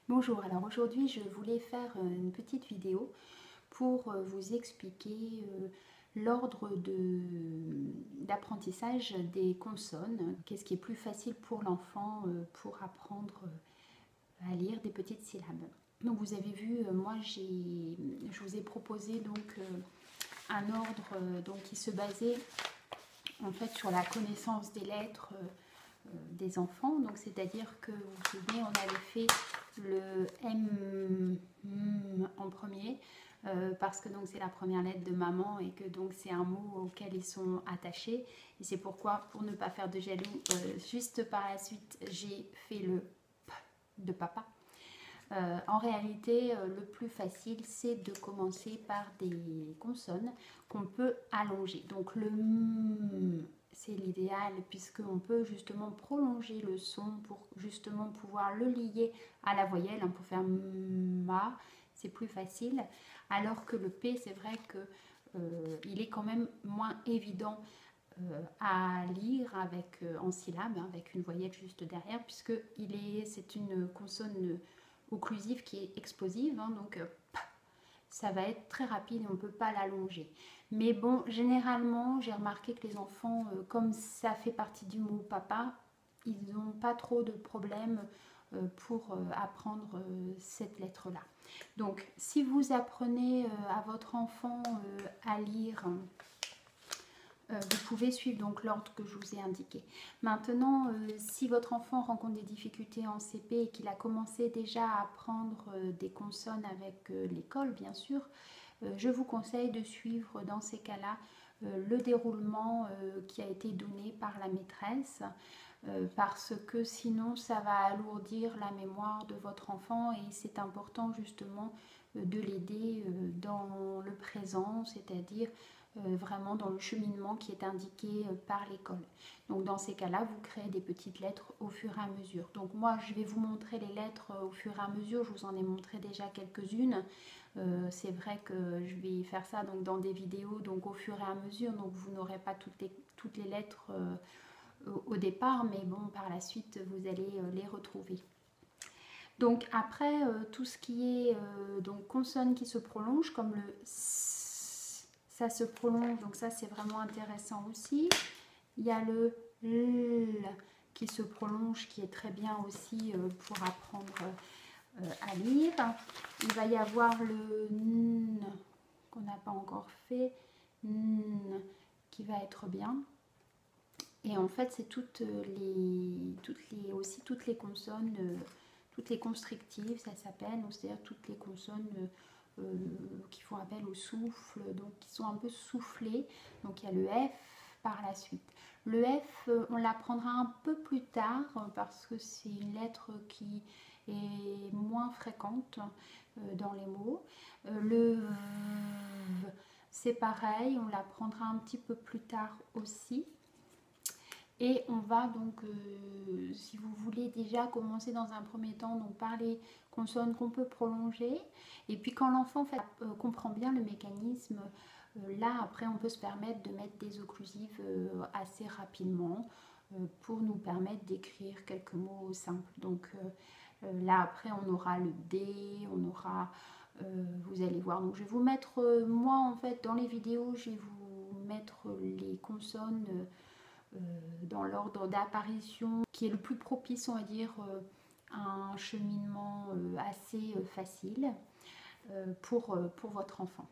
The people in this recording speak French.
Bonjour, alors aujourd'hui je voulais faire une petite vidéo pour vous expliquer l'ordre d'apprentissage des consonnes. Qu'est-ce qui est plus facile pour l'enfant pour apprendre à lire des petites syllabes. Donc vous avez vu, moi je vous ai proposé donc un ordre qui se basait en fait sur la connaissance des lettres des enfants. Donc c'est-à-dire que vous vous souvenez, on avait fait le M en premier parce que donc c'est la première lettre de maman et que donc c'est un mot auquel ils sont attachés, et c'est pourquoi, pour ne pas faire de jaloux, juste par la suite j'ai fait le P de papa. En réalité, le plus facile, c'est de commencer par des consonnes qu'on peut allonger. Donc le M, c'est l'idéal puisqu'on peut justement prolonger le son pour justement pouvoir le lier à la voyelle. Pour faire ma, c'est plus facile. Alors que le P, c'est vrai que il est quand même moins évident à lire avec, en syllabes, avec une voyelle juste derrière, puisque c'est une consonne occlusive qui est explosive, donc ça va être très rapide et on ne peut pas l'allonger. Mais bon, généralement, j'ai remarqué que les enfants, comme ça fait partie du mot papa, ils n'ont pas trop de problèmes pour apprendre cette lettre-là. Donc, si vous apprenez à votre enfant à lire, vous pouvez suivre donc l'ordre que je vous ai indiqué. Maintenant, si votre enfant rencontre des difficultés en CP et qu'il a commencé déjà à apprendre des consonnes avec l'école, bien sûr, je vous conseille de suivre dans ces cas-là le déroulement qui a été donné par la maîtresse, parce que sinon ça va alourdir la mémoire de votre enfant, et c'est important justement de l'aider dans le présent, c'est-à-dire vraiment dans le cheminement qui est indiqué par l'école. Donc dans ces cas-là, vous créez des petites lettres au fur et à mesure. Donc moi, je vais vous montrer les lettres au fur et à mesure. Je vous en ai montré déjà quelques-unes. C'est vrai que je vais faire ça donc dans des vidéos donc au fur et à mesure. Donc vous n'aurez pas toutes les lettres au départ, mais bon, par la suite, vous allez les retrouver. Donc après, tout ce qui est donc consonnes qui se prolongent, comme le S, ça se prolonge, donc ça c'est vraiment intéressant aussi. Il y a le L qui se prolonge, qui est très bien aussi pour apprendre à lire. Il va y avoir le N qu'on n'a pas encore fait, N qui va être bien. Et en fait, c'est toutes les consonnes, toutes les constrictives, ça s'appelle, c'est-à-dire toutes les consonnes qui font appel au souffle, donc qui sont un peu soufflées. Donc il y a le F par la suite. Le F, on l'apprendra un peu plus tard parce que c'est une lettre qui est moins fréquente dans les mots. Le V, c'est pareil, on l'apprendra un petit peu plus tard aussi. Et on va donc, si vous voulez déjà commencer dans un premier temps donc par les consonnes qu'on peut prolonger, et puis quand l'enfant comprend bien le mécanisme, là après on peut se permettre de mettre des occlusives assez rapidement pour nous permettre d'écrire quelques mots simples. Donc là après on aura le D, on aura, vous allez voir, donc je vais vous mettre, moi en fait dans les vidéos je vais vous mettre les consonnes dans l'ordre d'apparition qui est le plus propice, on va dire, à un cheminement assez facile pour votre enfant.